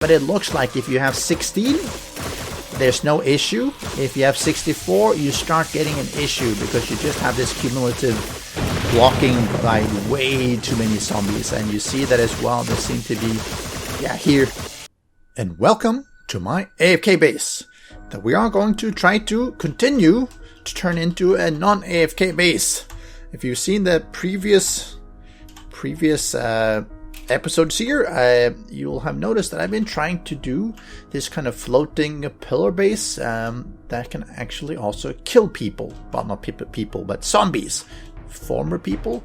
But it looks like if you have 16, there's no issue. If you have 64, you start getting an issue because you just have this cumulative blocking by way too many zombies. And you see that as well. There seem to be, here. And welcome to my AFK base that we are going to try to continue to turn into a non-AFK base. If you've seen the previous episodes here, you'll have noticed that I've been trying to do this kind of floating pillar base that can actually also kill people. Well, not people, but zombies, former people.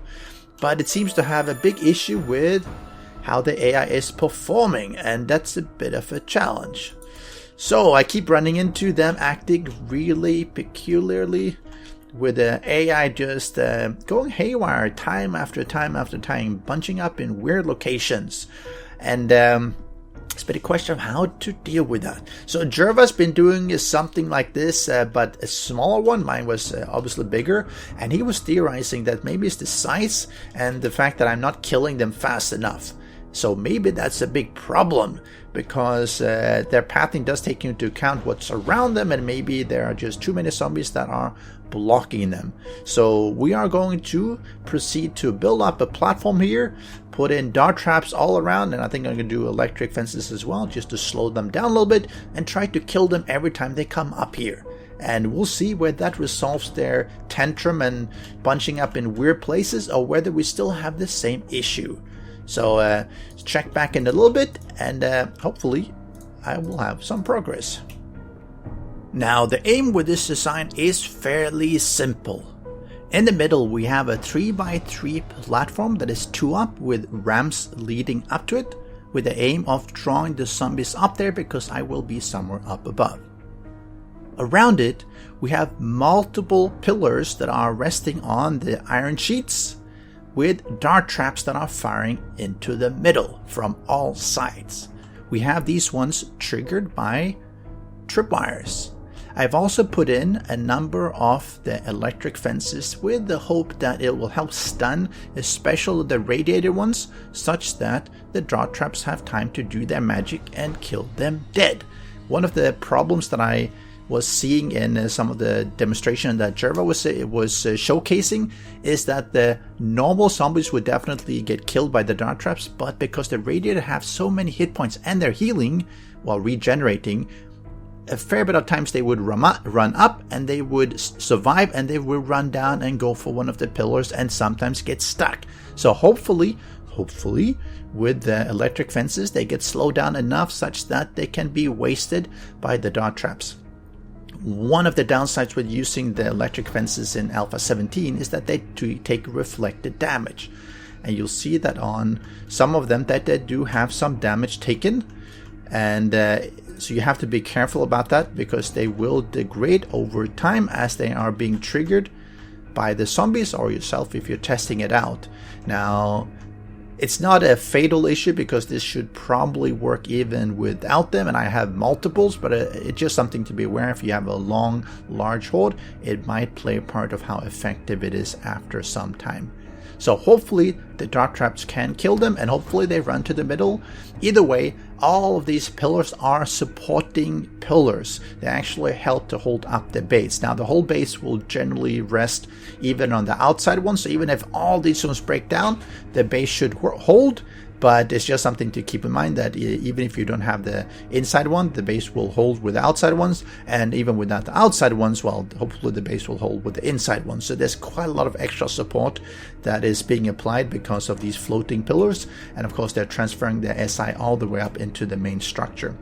But it seems to have a big issue with how the AI is performing, and that's a bit of a challenge. So I keep running into them acting really peculiarly, with the AI just going haywire time after time after time, bunching up in weird locations. And it's been a question of how to deal with that. So Jerva's been doing something like this, but a smaller one. Mine was obviously bigger, and he was theorizing that maybe it's the size and the fact that I'm not killing them fast enough. So maybe that's a big problem, because their pathing does take into account what's around them, and maybe there are just too many zombies that are blocking them. So we are going to proceed to build up a platform here, put in dart traps all around, and I think I'm going to do electric fences as well, just to slow them down a little bit and try to kill them every time they come up here. And we'll see where that resolves their tantrum and bunching up in weird places, or whether we still have the same issue. So let's check back in a little bit, and hopefully I will have some progress. Now, the aim with this design is fairly simple. In the middle we have a 3x3 platform that is 2 up with ramps leading up to it, with the aim of drawing the zombies up there because I will be somewhere up above. Around it we have multiple pillars that are resting on the iron sheets, with dart traps that are firing into the middle from all sides. We have these ones triggered by tripwires. I've also put in a number of the electric fences with the hope that it will help stun, especially the radiated ones, such that the dart traps have time to do their magic and kill them dead. One of the problems that I was seeing in some of the demonstration that Jerva was showcasing is that the normal zombies would definitely get killed by the dart traps, but because the radiator have so many hit points and they're healing while regenerating, a fair bit of times they would run up and they would survive, and they would run down and go for one of the pillars and sometimes get stuck. So hopefully with the electric fences they get slowed down enough such that they can be wasted by the dart traps. One of the downsides with using the electric fences in Alpha 17 is that they take reflected damage. And you'll see that on some of them that they do have some damage taken. And so you have to be careful about that, because they will degrade over time as they are being triggered by the zombies or yourself if you're testing it out. Now, it's not a fatal issue because this should probably work even without them, and I have multiples, but it's just something to be aware. If you have a large horde, it might play a part of how effective it is after some time. So hopefully the dart traps can kill them, and hopefully they run to the middle. Either way, all of these pillars are supporting pillars. They actually help to hold up the base. Now the whole base will generally rest even on the outside one, so even if all these ones break down, the base should hold. But it's just something to keep in mind that even if you don't have the inside one, the base will hold with the outside ones. And even without the outside ones, well, hopefully the base will hold with the inside ones. So there's quite a lot of extra support that is being applied because of these floating pillars. And of course, they're transferring the SI all the way up into the main structure.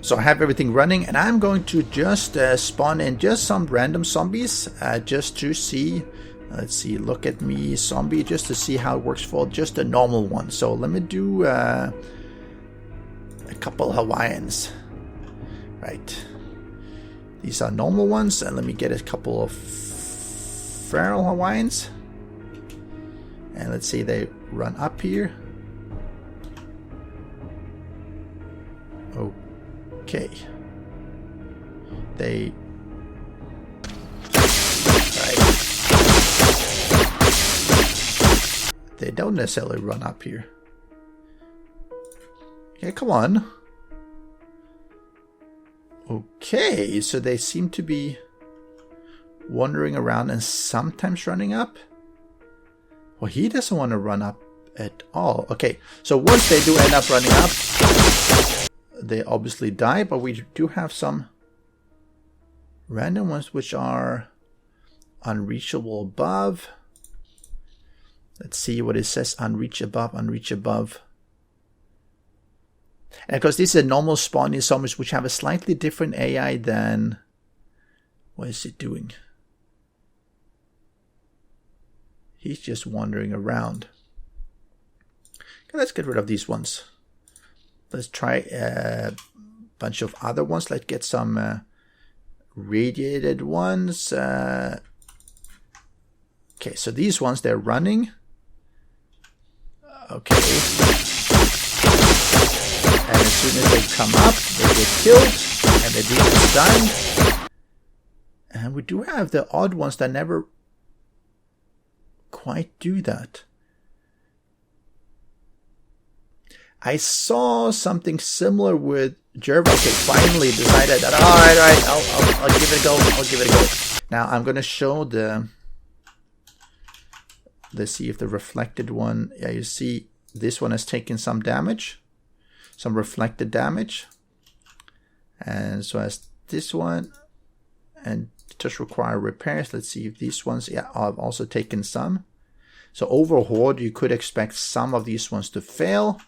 So I have everything running, and I'm going to just spawn in just some random zombies just to see. Let's see, look at me, zombie, just to see how it works for just a normal one. So let me do a couple Hawaiians. Right. These are normal ones, and let me get a couple of feral Hawaiians. And let's see, they run up here. Okay. They... They don't necessarily run up here. Okay, come on. Okay, so they seem to be wandering around and sometimes running up. Well, he doesn't want to run up at all. Okay, so once they do end up running up, they obviously die, but we do have some random ones which are unreachable above. Let's see what it says. Unreach above, unreach above. And of course, these are normal spawning zombies which have a slightly different AI than... What is it doing? He's just wandering around. Okay, let's get rid of these ones. Let's try a bunch of other ones. Let's get some radiated ones. Okay, so these ones, they're running. Okay. And as soon as they come up, they get killed. And they do get stunned. And we do have the odd ones that never quite do that. I saw something similar with Jerva. Okay, finally decided that, alright, I'll give it a go. I'll give it a go. Now I'm going to show the... Let's see if the reflected one... Yeah, you see this one has taken some damage. Some reflected damage. And so as this one... And just require repairs. Let's see if these ones... Yeah, I've also taken some. So over Horde, you could expect some of these ones to fail.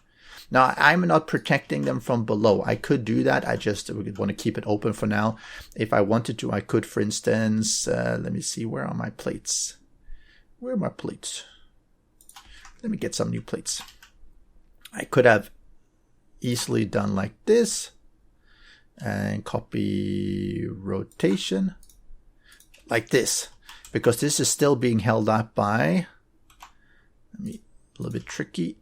Now, I'm not protecting them from below. I could do that. I just want to keep it open for now. If I wanted to, I could, for instance, let me see, where are my plates? Where are my plates? Let me get some new plates. I could have easily done like this and copy rotation like this, because this is still being held up by, a little bit tricky.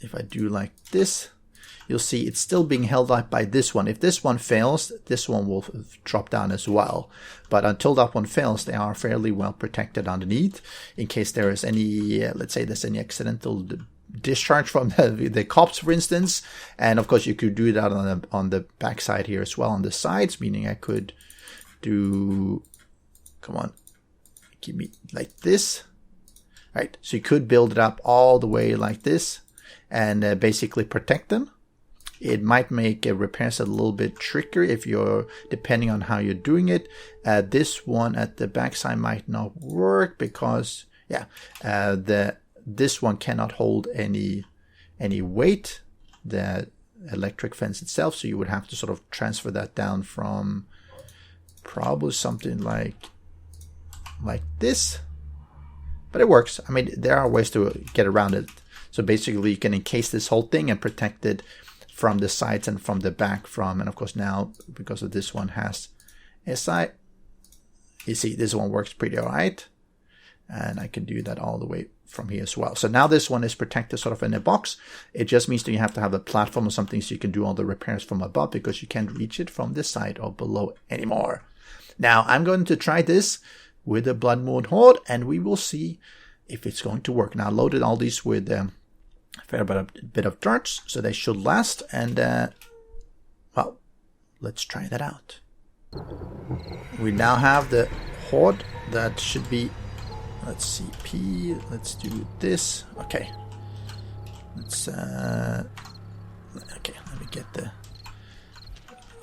If I do like this, you'll see it's still being held up by this one. If this one fails, this one will drop down as well. But until that one fails, they are fairly well protected underneath. In case there is any, let's say there's any accidental discharge from the cops, for instance. And of course, you could do that on the backside here as well, on the sides, meaning I could do, come on, give me like this. Right, so you could build it up all the way like this. And basically protect them. It might make repairs a little bit trickier if you're, depending on how you're doing it. This one at the backside might not work because, yeah, this one cannot hold any weight, the electric fence itself. So you would have to sort of transfer that down from probably something like this. But it works. I mean, there are ways to get around it. So basically, you can encase this whole thing and protect it from the sides and from the back from, and of course now, because of this one has SI, you see this one works pretty alright. And I can do that all the way from here as well. So now this one is protected sort of in a box. It just means that you have to have a platform or something so you can do all the repairs from above, because you can't reach it from this side or below anymore. Now I'm going to try this with the Blood Moon Horde, and we will see if it's going to work. Now I loaded all these with a fair bit of darts, so they should last. And well, let's try that out. We now have the Horde that should be, let's see, P, let's do this. Okay, let's okay, let me get the,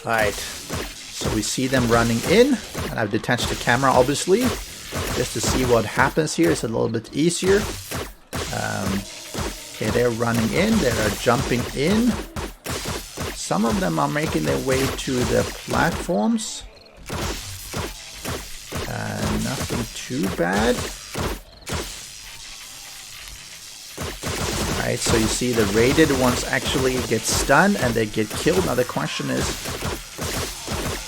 all right, so we see them running in, and I've detached the camera obviously just to see what happens here. It's a little bit easier. Okay, they're running in, they are jumping in. Some of them are making their way to the platforms. Nothing too bad. Alright, so you see the raided ones actually get stunned and they get killed. Now the question is,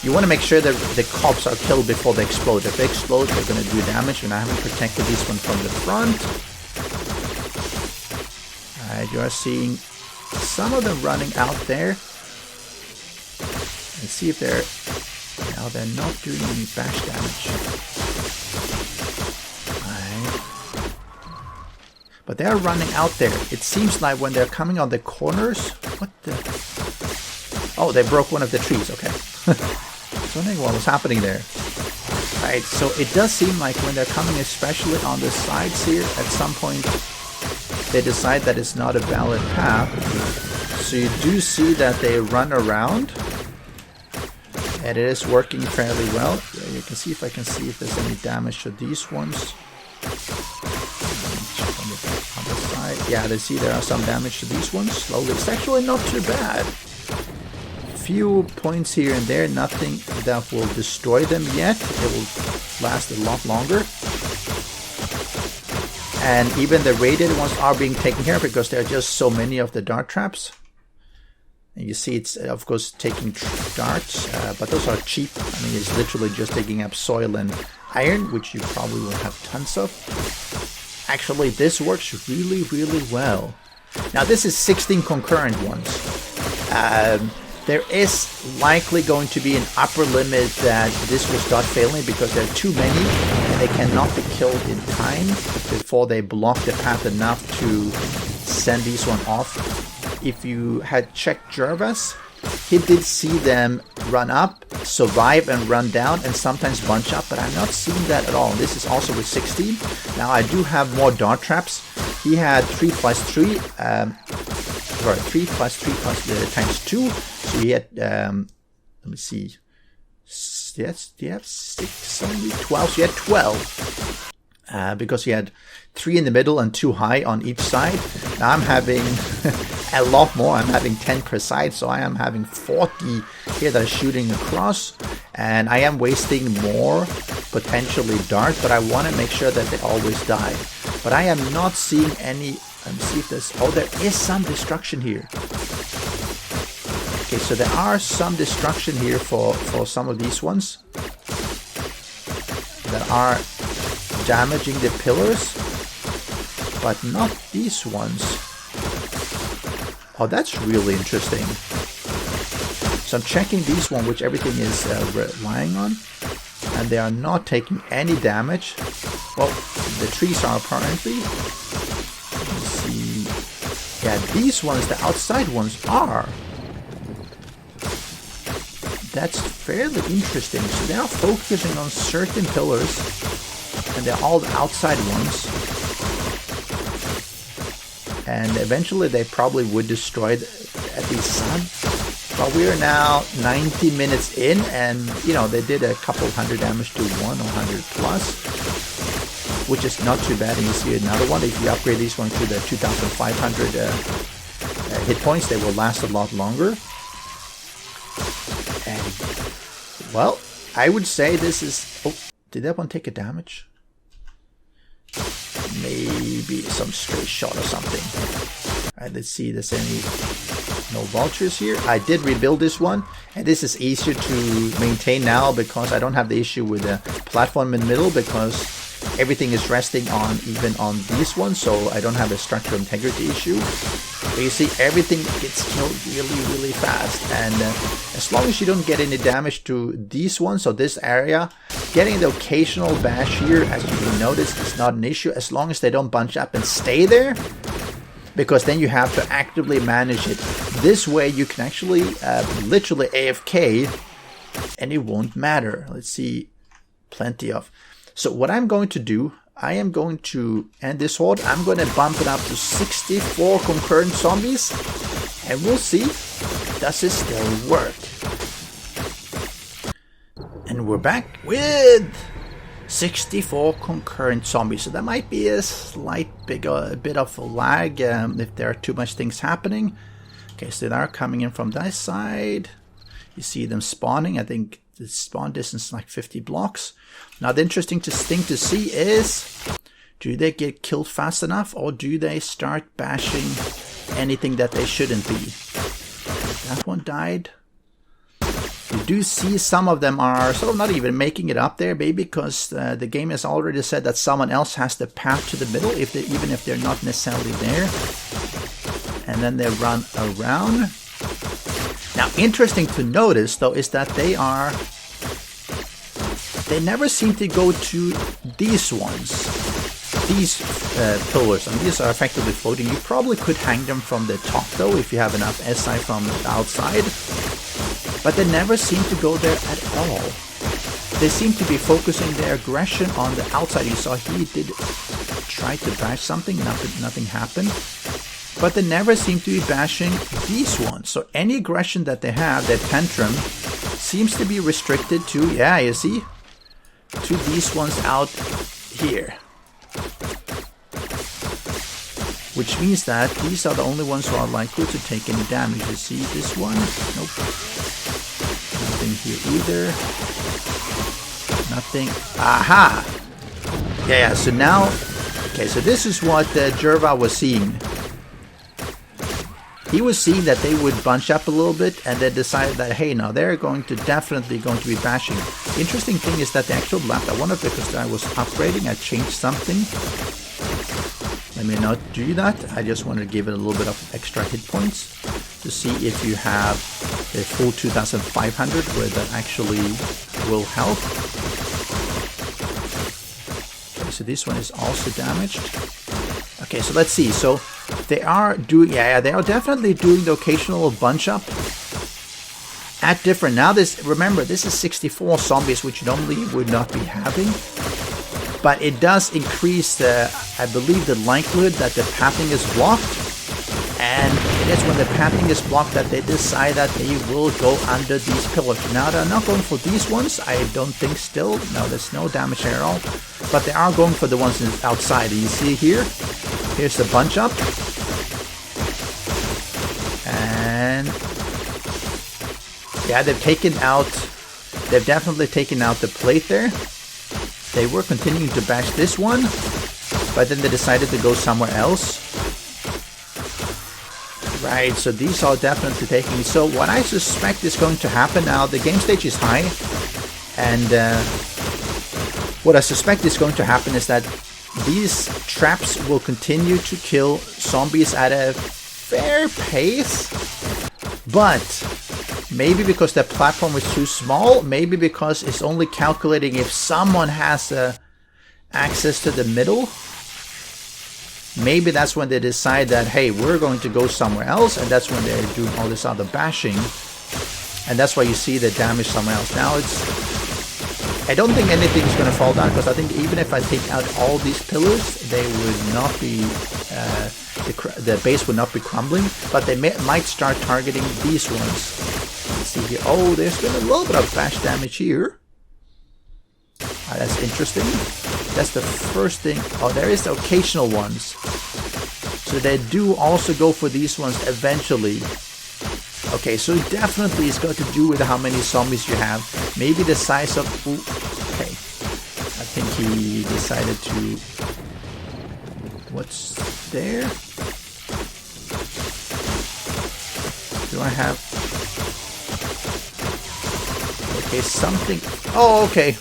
you want to make sure that the cops are killed before they explode. If they explode, they're going to do damage, and I haven't protected this one from the front. Alright, you are seeing some of them running out there. Let's see if they're... Now they're not doing any bash damage. Alright. But they're running out there. It seems like when they're coming on the corners... What the... Oh, Oh, they broke one of the trees. Okay. I was wondering what was happening there. Right, so it does seem like when they're coming, especially on the sides here, at some point they decide that it's not a valid path. So you do see that they run around, and it is working fairly well. You can see if I can see if there's any damage to these ones. On the side, yeah, they see there are some damage to these ones. Slowly, it's actually not too bad. Few points here and there, nothing that will destroy them yet. It will last a lot longer. And even the radiated ones are being taken care of because there are just so many of the dart traps. And you see it's of course taking darts, but those are cheap. I mean, it's literally just taking up soil and iron, which you probably will have tons of. Actually, this works really, really well. Now this is 16 concurrent ones. There is likely going to be an upper limit that this will start failing because there are too many and they cannot be killed in time before they block the path enough to send these one off. If you had checked Jervis, he did see them run up, survive and run down and sometimes bunch up, but I'm not seeing that at all. This is also with 16. Now I do have more dart traps. He had 3 plus 3. 3 plus 3 plus times 2. So he had, let me see, yes, do you have 6, only 12? So he had 12, because he had 3 in the middle and 2 high on each side. Now I'm having a lot more. I'm having 10 per side, so I am having 40 here that are shooting across, and I am wasting more potentially dart, but I want to make sure that they always die. But I am not seeing any. Let me see if there's... Oh, there is some destruction here. Okay, so there are some destruction here for some of these ones that are damaging the pillars, but not these ones. Oh, that's really interesting. So I'm checking these one, which everything is relying on, and they are not taking any damage. Well, the trees are apparently. Yeah, these ones, the outside ones are. That's fairly interesting. So they are focusing on certain pillars, and they're all the outside ones. And eventually they probably would destroy at least some. But we are now 90 minutes in, and you know, they did a couple hundred damage to one or 100 plus, which is not too bad. And you see another one. If you upgrade these ones to the 2,500 hit points, they will last a lot longer. And well, I would say this is... Oh, did that one take a damage? Maybe some stray shot or something. Alright, let's see if there's any... No vultures here. I did rebuild this one, and this is easier to maintain now because I don't have the issue with the platform in the middle, because everything is resting on even on these ones, so I don't have a structural integrity issue. But you see, everything gets killed really, really fast, and as long as you don't get any damage to these ones, so this area, getting the occasional bash here, as you can notice, is not an issue, as long as they don't bunch up and stay there, because then you have to actively manage it. This way you can actually literally AFK, and it won't matter. Let's see, plenty of... So what I'm going to do, I am going to end this horde. I'm going to bump it up to 64 concurrent zombies, and we'll see, does it still work? And we're back with 64 concurrent zombies. So that might be a slight bit of a lag if there are too much things happening. Okay, so they are coming in from this side. You see them spawning. I think the spawn distance is like 50 blocks. Now the interesting thing to see is, do they get killed fast enough, or do they start bashing anything that they shouldn't be? That one died. You do see some of them are sort of not even making it up there, maybe because the game has already said that someone else has the path to the middle, even if they're not necessarily there. And then they run around. Now, interesting to notice, though, is that they never seem to go to these ones, these pillars. I mean, these are effectively floating. You probably could hang them from the top, though, if you have enough SI from the outside. but they never seem to go there at all. They seem to be focusing their aggression on the outside. You saw he did try to bash something, nothing happened. But they never seem to be bashing these ones. So any aggression that they have, their tantrum, seems to be restricted to, yeah, you see, to these ones out here. Which means that these are the only ones who are likely to take any damage. You see this one? Nope. Nothing here either. Nothing. Aha! Yeah, so now... Okay, so this is what Jerva was seeing. He was seeing that they would bunch up a little bit, and they decided that, hey, now they're definitely going to be bashing. The interesting thing is that the actual left, I wonder if because I was upgrading, I changed something. Let me not do that. I just want to give it a little bit of extra hit points to see if you have the full 2500, where that actually will help. Okay, so this one is also damaged. Okay, so let's see. So they are doing, yeah, they are definitely doing the occasional bunch up at different. Now this, remember, this is 64 zombies, which normally would not be having. But it does increase the, I believe, the likelihood that the pathing is blocked. And it is when the pathing is blocked that they decide that they will go under these pillars. Now they're not going for these ones, I don't think still. No, there's no damage there at all. But they are going for the ones outside. You see here? Here's the bunch up. And yeah, they've definitely taken out the plate there. They were continuing to bash this one, but then they decided to go somewhere else. Right, so these are definitely taking... So what I suspect is going to happen now, the game stage is high, and what I suspect is going to happen is that these traps will continue to kill zombies at a fair pace, but maybe because the platform is too small, maybe because it's only calculating if someone has access to the middle. Maybe that's when they decide that, hey, we're going to go somewhere else, and that's when they're doing all this other bashing. And that's why you see the damage somewhere else. Now it's... I don't think anything's going to fall down, because I think even if I take out all these pillars, they would not be... the base would not be crumbling, but they might start targeting these ones. Let's see here. Oh, there's been a little bit of bash damage here. That's interesting. That's the first thing. Oh, there is the occasional ones. So they do also go for these ones eventually. Okay, so definitely it's got to do with how many zombies you have. Maybe the size of... Ooh, okay. I think he decided to... What's there? Do I have... Okay, something... Oh, okay.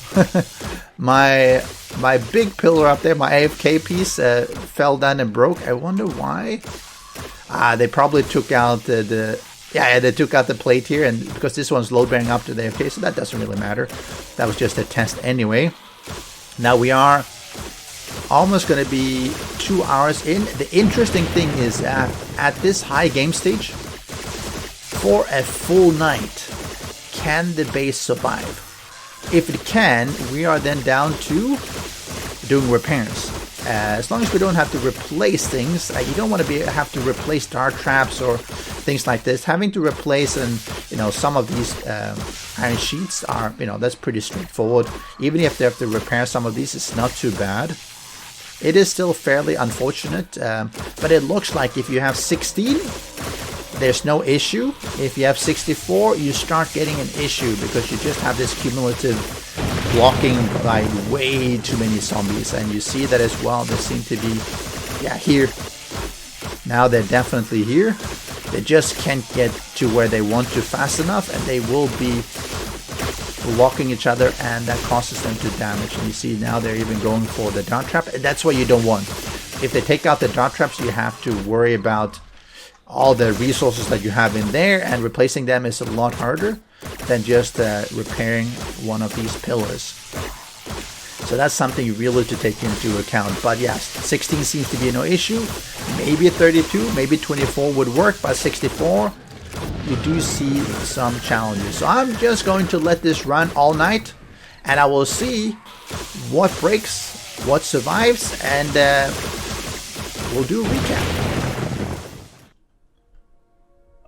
my big pillar up there, my AFK piece, fell down and broke. I wonder why. They probably took out they took out the plate here, and because this one's load bearing up to the AFK, so that doesn't really matter. That was just a test anyway. Now we are almost going to be 2 hours in. The interesting thing is that at this high game stage, for a full night, can the base survive? If it can, we are then down to doing repairs. As long as we don't have to replace things, you don't want to have to replace dart traps or things like this. Having to replace some of these iron sheets are, that's pretty straightforward. Even if they have to repair some of these, it's not too bad. It is still fairly unfortunate, but it looks like if you have 16, there's no issue. If you have 64, you start getting an issue because you just have this cumulative blocking by way too many zombies. And you see that as well. They seem to be, here. Now they're definitely here. They just can't get to where they want to fast enough, and they will be blocking each other, and that causes them to damage. And you see now they're even going for the dart trap, and that's what you don't want. If they take out the dart traps, you have to worry about all the resources that you have in there, and replacing them is a lot harder than just repairing one of these pillars. So that's something you really have to take into account. But yes, 16 seems to be no issue. Maybe 32, maybe 24 would work, but 64, you do see some challenges. So I'm just going to let this run all night, and I will see what breaks, what survives, and we'll do a recap.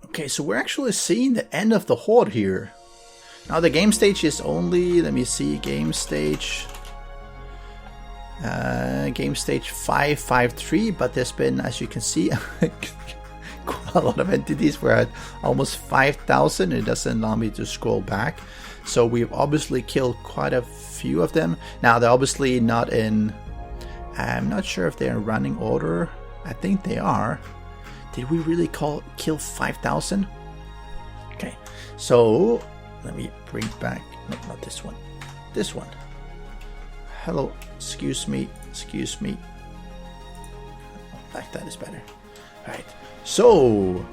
Okay, so we're actually seeing the end of the Horde here. Now the game stage is only, let me see, game stage 553, but there's been, as you can see, quite a lot of entities. We're at almost 5,000. It doesn't allow me to scroll back. So we've obviously killed quite a few of them. Now they're obviously not in, I'm not sure if they're in running order. I think they are. Did we really kill 5,000? Okay, so let me bring back, no, not this one, this one. Hello, excuse me. Like that is better. All right, so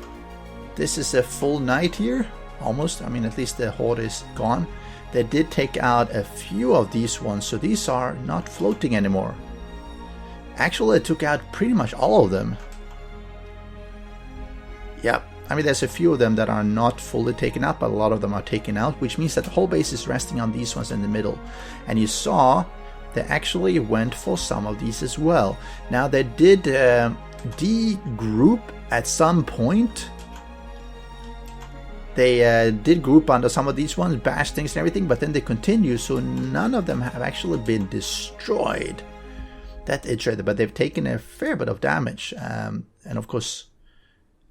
this is a full night here, almost. I mean, at least the Horde is gone. They did take out a few of these ones, so these are not floating anymore. Actually, it took out pretty much all of them. Yep. I mean, there's a few of them that are not fully taken out, but a lot of them are taken out, which means that the whole base is resting on these ones in the middle. And you saw they actually went for some of these as well. Now, they did de-group at some point. They did group under some of these ones, bash things and everything, but then they continue, so none of them have actually been destroyed. That's interesting, but they've taken a fair bit of damage. And of course,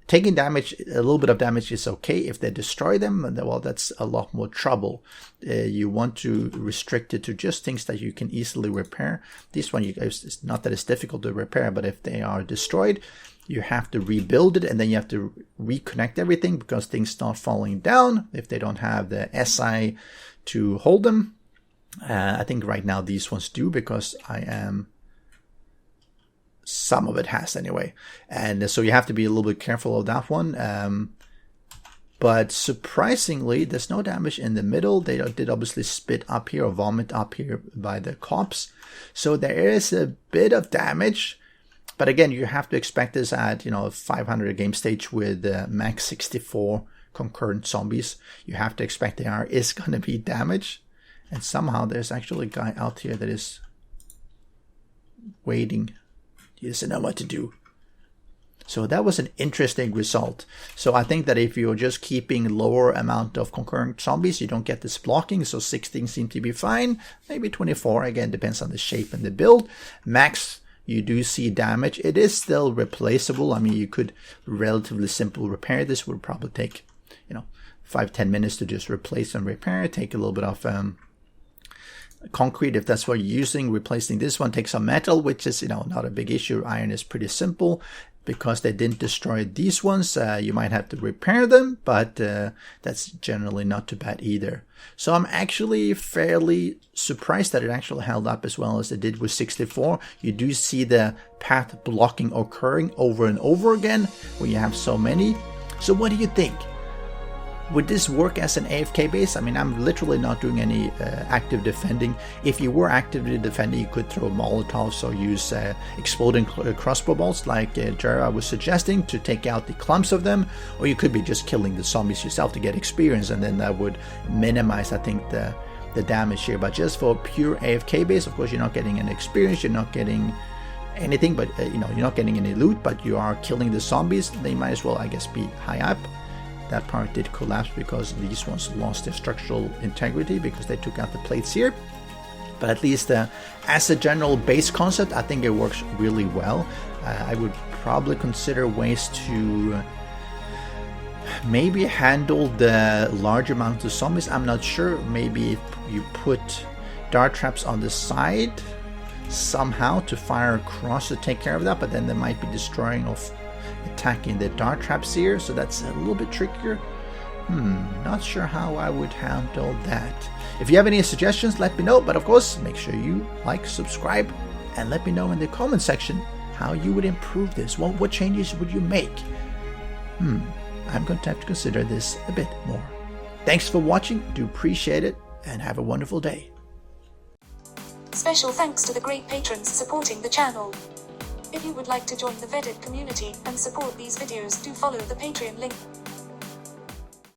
taking damage, a little bit of damage is okay. If they destroy them, well, that's a lot more trouble. You want to restrict it to just things that you can easily repair. This one, it's not that it's difficult to repair, but if they are destroyed, you have to rebuild it, and then you have to reconnect everything because things start falling down if they don't have the SI to hold them. I think right now these ones do, because some of it has anyway, and so you have to be a little bit careful of that one. But surprisingly, there's no damage in the middle. They did obviously spit up here or vomit up here by the cops, so there is a bit of damage. But again, you have to expect this at 500 game stage with max 64 concurrent zombies. You have to expect there is going to be damage, and somehow there's actually a guy out here that is waiting. He doesn't know what to do. So that was an interesting result. So I think that if you're just keeping lower amount of concurrent zombies, you don't get this blocking. So 16 seems to be fine. Maybe 24. Again, depends on the shape and the build. Max, you do see damage. It is still replaceable. I mean, you could relatively simple repair. This would probably take 5-10 minutes to just replace and repair. Take a little bit of concrete if that's what you're using. Replacing this one, take some metal, which is not a big issue. Iron is pretty simple. Because they didn't destroy these ones, you might have to repair them, but that's generally not too bad either. So I'm actually fairly surprised that it actually held up as well as it did with 64. You do see the path blocking occurring over and over again when you have so many. So what do you think? Would this work as an AFK base? I mean, I'm literally not doing any active defending. If you were actively defending, you could throw Molotovs or use exploding crossbow bolts like Jera was suggesting to take out the clumps of them. Or you could be just killing the zombies yourself to get experience, and then that would minimize, I think, the damage here. But just for pure AFK base, of course, you're not getting any experience, you're not getting anything, but you're not getting any loot, but you are killing the zombies. They might as well, I guess, be high up. That part did collapse because these ones lost their structural integrity because they took out the plates here. But at least as a general base concept, I think it works really well. I would probably consider ways to maybe handle the large amount of zombies. I'm not sure. Maybe if you put dart traps on the side somehow to fire across to take care of that, but then they might be destroying of attacking the dart traps here, so that's a little bit trickier. Not sure how I would handle that. If you have any suggestions, let me know, but of course make sure you like, subscribe, and let me know in the comment section how you would improve this. What changes would you make? I'm going to have to consider this a bit more. Thanks for watching, do appreciate it, and have a wonderful day. Special thanks to the great patrons supporting the channel. If you would like to join the vetted community and support these videos, do follow the Patreon link.